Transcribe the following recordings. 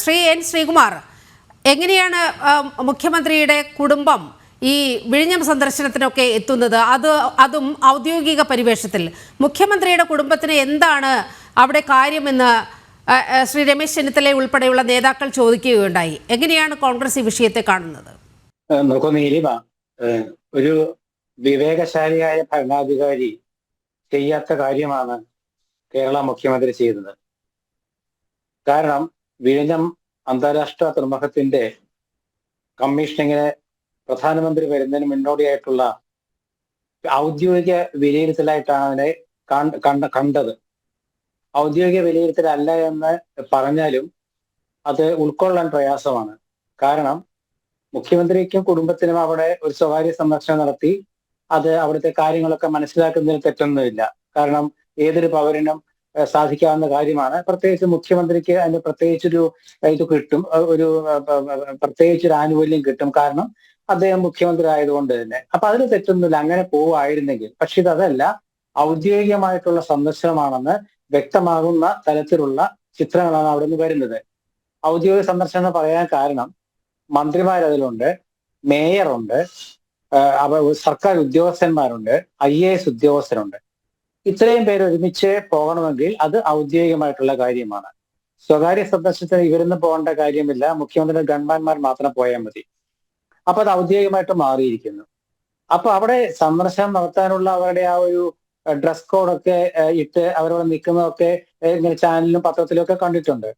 Shri N Sreekumar, എങ്ങനെയാണ് മുഖ്യമന്ത്രിയുടെ കുടുംബം ഈ വിഴിഞ്ഞം സന്ദർശനത്തിനൊക്കെ എത്തുന്നത്? അതും ഔദ്യോഗിക പരിവേഷത്തിൽ മുഖ്യമന്ത്രിയുടെ കുടുംബത്തിന് എന്താണ് അവിടെ കാര്യമെന്ന് ശ്രീ രമേശ് ചെന്നിത്തല ഉൾപ്പെടെയുള്ള നേതാക്കൾ ചോദിക്കുകയുണ്ടായി. എങ്ങനെയാണ് കോൺഗ്രസ് ഈ വിഷയത്തെ കാണുന്നത്? നോക്കൂ നീലിമ, ഒരു വിവേകശാലിയായ ഭരണാധികാരി ചെയ്യാത്ത കാര്യമാണ് കേരള മുഖ്യമന്ത്രി ചെയ്തത്. കാരണം വിഴിഞ്ഞം അന്താരാഷ്ട്ര തുറമുഖത്തിന്റെ കമ്മീഷനിങ്ങിന് പ്രധാനമന്ത്രി വരുന്നതിന് മുന്നോടിയായിട്ടുള്ള ഔദ്യോഗിക വിലയിരുത്തലായിട്ടാണ് അതിനെ കണ്ടത്. ഔദ്യോഗിക വിലയിരുത്തലല്ല എന്ന് പറഞ്ഞാലും അത് ഉൾക്കൊള്ളാൻ പ്രയാസമാണ്. കാരണം മുഖ്യമന്ത്രിക്കും കുടുംബത്തിനും അവിടെ ഒരു സ്വകാര്യ സന്ദർശനം നടത്തി അത് അവിടുത്തെ കാര്യങ്ങളൊക്കെ മനസ്സിലാക്കുന്നതിൽ തെറ്റൊന്നുമില്ല. കാരണം ഏതൊരു പൗരനും സാധിക്കാവുന്ന കാര്യമാണ്. പ്രത്യേകിച്ച് മുഖ്യമന്ത്രിക്ക് അതിന് പ്രത്യേകിച്ചൊരു ഇത് കിട്ടും, പ്രത്യേകിച്ചൊരു ആനുകൂല്യം കിട്ടും. കാരണം അദ്ദേഹം മുഖ്യമന്ത്രി ആയതുകൊണ്ട് തന്നെ. അപ്പൊ അതിന് തെറ്റൊന്നുമില്ല, അങ്ങനെ പോവായിരുന്നെങ്കിൽ. പക്ഷെ ഇതല്ല, ഔദ്യോഗികമായിട്ടുള്ള സന്ദർശനമാണെന്ന് വ്യക്തമാകുന്ന തരത്തിലുള്ള ചിത്രങ്ങളാണ് അവിടെ നിന്ന് വരുന്നത്. ഔദ്യോഗിക സന്ദർശനം എന്ന് പറയാൻ കാരണം മന്ത്രിമാരതിലുണ്ട്, മേയറുണ്ട്, സർക്കാർ ഉദ്യോഗസ്ഥന്മാരുണ്ട്, IAS ഉദ്യോഗസ്ഥരുണ്ട്. ഇത്രയും പേര് ഒരുമിച്ച് പോകണമെങ്കിൽ അത് ഔദ്യോഗികമായിട്ടുള്ള കാര്യമാണ്. സ്വകാര്യ സന്ദർശനത്തിന് ഇവരൊന്നും പോകേണ്ട കാര്യമില്ല, മുഖ്യമന്ത്രിയുടെ ഗൺമാന്മാർ മാത്രം പോയാൽ മതി. അപ്പൊ അത് ഔദ്യോഗികമായിട്ട് മാറിയിരിക്കുന്നു. അപ്പൊ അവിടെ സന്ദർശനം നടത്താനുള്ള അവരുടെ ആ ഒരു ഡ്രസ് കോഡൊക്കെ ഇട്ട് അവരവിടെ നിൽക്കുന്നതൊക്കെ ഇങ്ങനെ ചാനലിലും പത്രത്തിലും ഒക്കെ കണ്ടിട്ടുണ്ട്.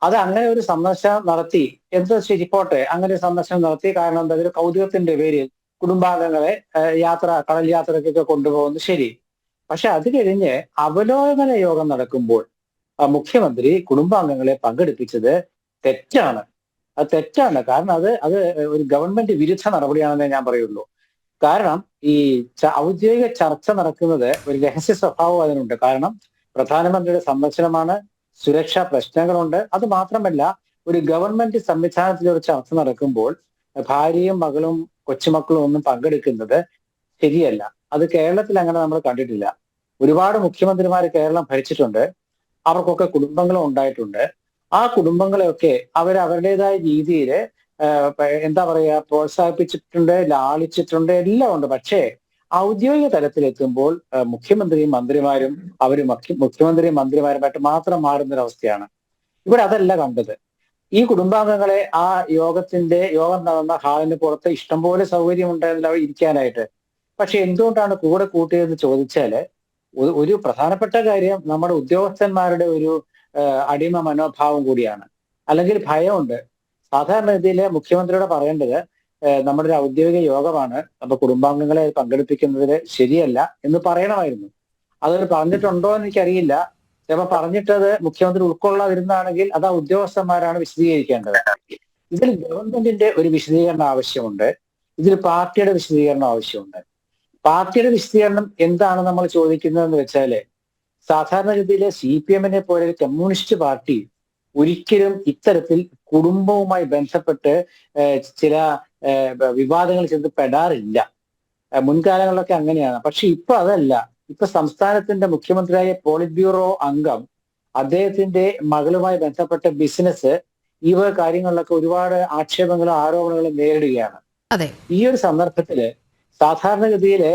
അത് അങ്ങനെ ഒരു സന്ദർശനം നടത്തി, എന്ത് ശരിപ്പോട്ടെ, അങ്ങനെ ഒരു സന്ദർശനം നടത്തി. കാരണം എന്താ, ഒരു കൗതുകത്തിന്റെ പേരിൽ കുടുംബാംഗങ്ങളെ കടൽ യാത്രക്കൊക്കെ കൊണ്ടുപോകുന്നു, ശരി. പക്ഷെ അത് കഴിഞ്ഞ് അവലോകന യോഗം നടക്കുമ്പോൾ മുഖ്യമന്ത്രി കുടുംബാംഗങ്ങളെ പങ്കെടുപ്പിച്ചത് തെറ്റാണ്. അത് തെറ്റാണ്. കാരണം അത് ഒരു ഗവൺമെന്റ് വിരുദ്ധ നടപടിയാണെന്നേ ഞാൻ പറയുള്ളൂ. കാരണം ഈ ഔദ്യോഗിക ചർച്ച നടക്കുന്നത് ഒരു രഹസ്യ സ്വഭാവം അതിനുണ്ട്. കാരണം പ്രധാനമന്ത്രിയുടെ സന്ദർശനമാണ്, സുരക്ഷാ പ്രശ്നങ്ങളുണ്ട്. അത് മാത്രമല്ല, ഒരു ഗവൺമെന്റ് സംവിധാനത്തിൽ ഒരു ചർച്ച നടക്കുമ്പോൾ ഭാര്യയും മകളും കൊച്ചുമക്കളും ഒന്നും പങ്കെടുക്കുന്നത് ശരിയല്ല. അത് കേരളത്തിൽ അങ്ങനെ നമ്മൾ കണ്ടിട്ടില്ല. ഒരുപാട് മുഖ്യമന്ത്രിമാർ കേരളം ഭരിച്ചിട്ടുണ്ട്, അവർക്കൊക്കെ കുടുംബങ്ങളും ഉണ്ടായിട്ടുണ്ട്. ആ കുടുംബങ്ങളെയൊക്കെ അവരുടേതായ രീതിയിൽ എന്താ പറയുക, പ്രോത്സാഹിപ്പിച്ചിട്ടുണ്ട്, ലാളിച്ചിട്ടുണ്ട്, എല്ലാം ഉണ്ട്. പക്ഷേ ഔദ്യോഗിക തലത്തിലെത്തുമ്പോൾ മുഖ്യമന്ത്രിയും മന്ത്രിമാരും മുഖ്യമന്ത്രിയും മന്ത്രിമാരുമായിട്ട് മാത്രം മാറുന്നൊരവസ്ഥയാണ്. ഇവിടെ അതല്ല കണ്ടത്. ഈ കുടുംബാംഗങ്ങളെ ആ യോഗം നടന്ന ഹാളിന് പുറത്ത് ഇഷ്ടംപോലെ സൗകര്യം ഉണ്ടായിരുന്നില്ല ഇരിക്കാനായിട്ട്. പക്ഷെ എന്തുകൊണ്ടാണ് കൂടെ കൂട്ടിയതെന്ന് ചോദിച്ചാല്, ഒരു പ്രധാനപ്പെട്ട കാര്യം നമ്മുടെ ഉദ്യോഗസ്ഥന്മാരുടെ ഒരു അടിമ മനോഭാവം കൂടിയാണ്. അല്ലെങ്കിൽ ഭയമുണ്ട്. സാധാരണഗതിയിൽ മുഖ്യമന്ത്രിയോട് പറയേണ്ടത്, നമ്മുടെ ഒരു ഔദ്യോഗിക യോഗമാണ്, അപ്പൊ കുടുംബാംഗങ്ങളെ പങ്കെടുപ്പിക്കുന്നതിൽ ശരിയല്ല എന്ന് പറയണമായിരുന്നു. അത് പറഞ്ഞിട്ടുണ്ടോ എന്ന് എനിക്കറിയില്ല. ചിലപ്പോൾ പറഞ്ഞിട്ടത് മുഖ്യമന്ത്രി ഉൾക്കൊള്ളാതിരുന്നാണെങ്കിൽ അത് ആ ഉദ്യോഗസ്ഥന്മാരാണ് വിശദീകരിക്കേണ്ടത്. ഇതിൽ ഗവൺമെന്റിന്റെ ഒരു വിശദീകരണം ആവശ്യമുണ്ട്, ഇതിൽ പാർട്ടിയുടെ വിശദീകരണം ആവശ്യമുണ്ട്. പാർട്ടിയുടെ വിശദീകരണം എന്താണ് നമ്മൾ ചോദിക്കുന്നതെന്ന് വെച്ചാല്, സാധാരണഗതിയിലെ CPM പോലെ ഒരു കമ്മ്യൂണിസ്റ്റ് പാർട്ടി ഒരിക്കലും ഇത്തരത്തിൽ കുടുംബവുമായി ബന്ധപ്പെട്ട് ചില വിവാദങ്ങൾ ചെന്ന് പെടാറില്ല. മുൻകാലങ്ങളിലൊക്കെ അങ്ങനെയാണ്. പക്ഷെ ഇപ്പൊ അതല്ല. ഇപ്പൊ സംസ്ഥാനത്തിന്റെ മുഖ്യമന്ത്രിയായ പോളിറ്റ് ബ്യൂറോ അംഗം അദ്ദേഹത്തിന്റെ മകളുമായി ബന്ധപ്പെട്ട ബിസിനസ്, ഈ വക കാര്യങ്ങളിലൊക്കെ ഒരുപാട് ആക്ഷേപങ്ങളും ആരോപണങ്ങളും നേരിടുകയാണ്. ഈ ഒരു സന്ദർഭത്തില് സാധാരണഗതിയില്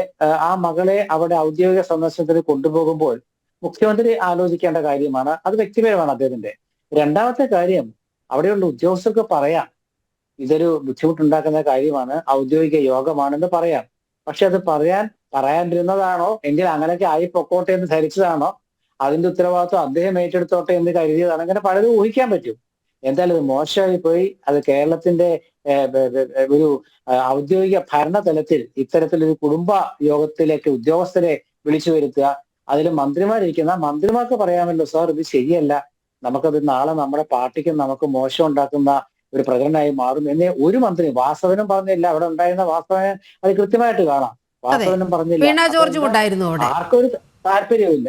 ആ മകളെ അവിടെ ഔദ്യോഗിക സന്ദർശനത്തിന് കൊണ്ടുപോകുമ്പോൾ മുഖ്യമന്ത്രി ആലോചിക്കേണ്ട കാര്യമാണ്. അത് വ്യക്തിപരമാണ് അദ്ദേഹത്തിന്റെ. രണ്ടാമത്തെ കാര്യം, അവിടെയുള്ള ഉദ്യോഗസ്ഥർക്ക് പറയാം, ഇതൊരു ബുദ്ധിമുട്ടുണ്ടാക്കുന്ന കാര്യമാണ്, ഔദ്യോഗിക യോഗമാണെന്ന് പറയാം. പക്ഷെ അത് പറയാണ്ടിരുന്നതാണോ, എങ്കിൽ അങ്ങനെയൊക്കെ ആയി പൊക്കോട്ടെ എന്ന് ധരിച്ചതാണോ, അതിന്റെ ഉത്തരവാദിത്വം അദ്ദേഹം ഏറ്റെടുത്തോട്ടെ എന്ന് കരുതിയതാണ്, അങ്ങനെ പലതും ഊഹിക്കാൻ പറ്റും. എന്തായാലും അത് മോശമായി പോയി. അത് കേരളത്തിന്റെ ഒരു ഔദ്യോഗിക ഭരണതലത്തിൽ ഇത്തരത്തിലൊരു കുടുംബ യോഗത്തിലേക്ക് ഉദ്യോഗസ്ഥരെ വിളിച്ചു വരുത്തുക, അതിൽ മന്ത്രിമാരിരിക്കുന്ന മന്ത്രിമാർക്ക് പറയാമല്ലോ, സാർ ഇത് ശരിയല്ല, നമുക്കത് നാളെ നമ്മുടെ പാർട്ടിക്കും നമുക്ക് മോശം ഉണ്ടാക്കുന്ന ഒരു പ്രകടനമായി മാറും എന്ന് ഒരു മന്ത്രി, വാസവനും പറഞ്ഞില്ല. അവിടെ ഉണ്ടായിരുന്ന വാസവന് അത് കൃത്യമായിട്ട് കാണാം. വാസവനും പറഞ്ഞില്ല, ആർക്കും ഒരു താല്പര്യമില്ല.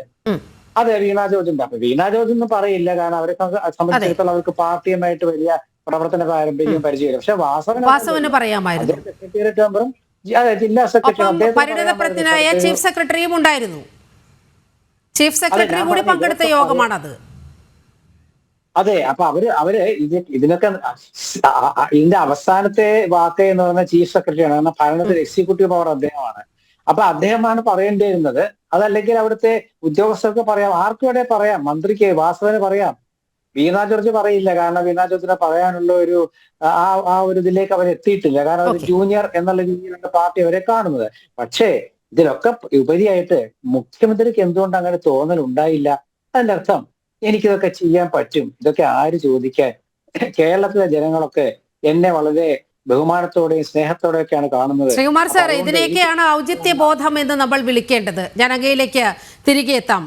അതെ, വീണ ജോർജ് ഉണ്ട്. അപ്പൊ വീണ ജോർജ് ഒന്നും പറയില്ല, കാരണം അവരെ സംബന്ധിച്ചിടത്തോളം അവർക്ക് പാർട്ടിയുമായിട്ട് വലിയ പ്രവർത്തന പാരമ്പര്യം പരിചയമില്ല. പക്ഷെ വാസവന് പറയാമായിരുന്നു. സെക്രട്ടേറിയറ്റ് മെമ്പറും ജില്ലാ സെക്രട്ടറി, ചീഫ് സെക്രട്ടറിയും ഉണ്ടായിരുന്നു. ചീഫ് സെക്രട്ടറി കൂടി പങ്കെടുത്ത യോഗമാണത്. അതെ, അപ്പൊ അവര് ഇതിനൊക്കെ ഇതിന്റെ അവസാനത്തെ വാക്ക് എന്ന് പറയുന്ന ചീഫ് സെക്രട്ടറിയാണ്. കാരണം ഭരണത്തിൽ എക്സിക്യൂട്ടീവ് പവർ അദ്ദേഹമാണ്. അപ്പൊ അദ്ദേഹമാണ് പറയേണ്ടിയിരുന്നത്. അതല്ലെങ്കിൽ അവിടുത്തെ ഉദ്യോഗസ്ഥർക്ക് പറയാം, ആർക്കും ഇവിടെ പറയാം, മന്ത്രിക്ക് വാസവന് പറയാം. വീണ ജോർജ് പറയില്ല, കാരണം വീണ ജോർജിനെ പറയാനുള്ള ഒരു ആ ഒരു ഇതിലേക്ക് അവർ എത്തിയിട്ടില്ല. കാരണം ഒരു ഓക്കെ. ജൂനിയർ എന്നുള്ള രീതിയിലാണ് പാർട്ടി അവരെ കാണുന്നത്. പക്ഷേ ഇതിലൊക്കെ ഉപരിയായിട്ട് മുഖ്യമന്ത്രിക്ക് എന്തുകൊണ്ട് അങ്ങനെ തോന്നൽ ഉണ്ടായില്ല? അതിന്റെ അർത്ഥം എനിക്കിതൊക്കെ ചെയ്യാൻ പറ്റും, ഇതൊക്കെ ആര് ചോദിക്കാൻ? കേരളത്തിലെ ജനങ്ങളൊക്കെ എന്നെ വളരെ ബഹുമാനത്തോടെയും സ്നേഹത്തോടെയൊക്കെയാണ് കാണുന്നത്. ശ്രീകുമാർ അപ്പൊ സാർ, അതുകൊണ്ട് എനിക്ക് ഇതിനെയൊക്കെയാണ് ഔചിത്യ ബോധം എന്ന് നമ്മൾ വിളിക്കേണ്ടത്. ഞാൻ അങ്ങയിലേക്ക് തിരികെ എത്താം.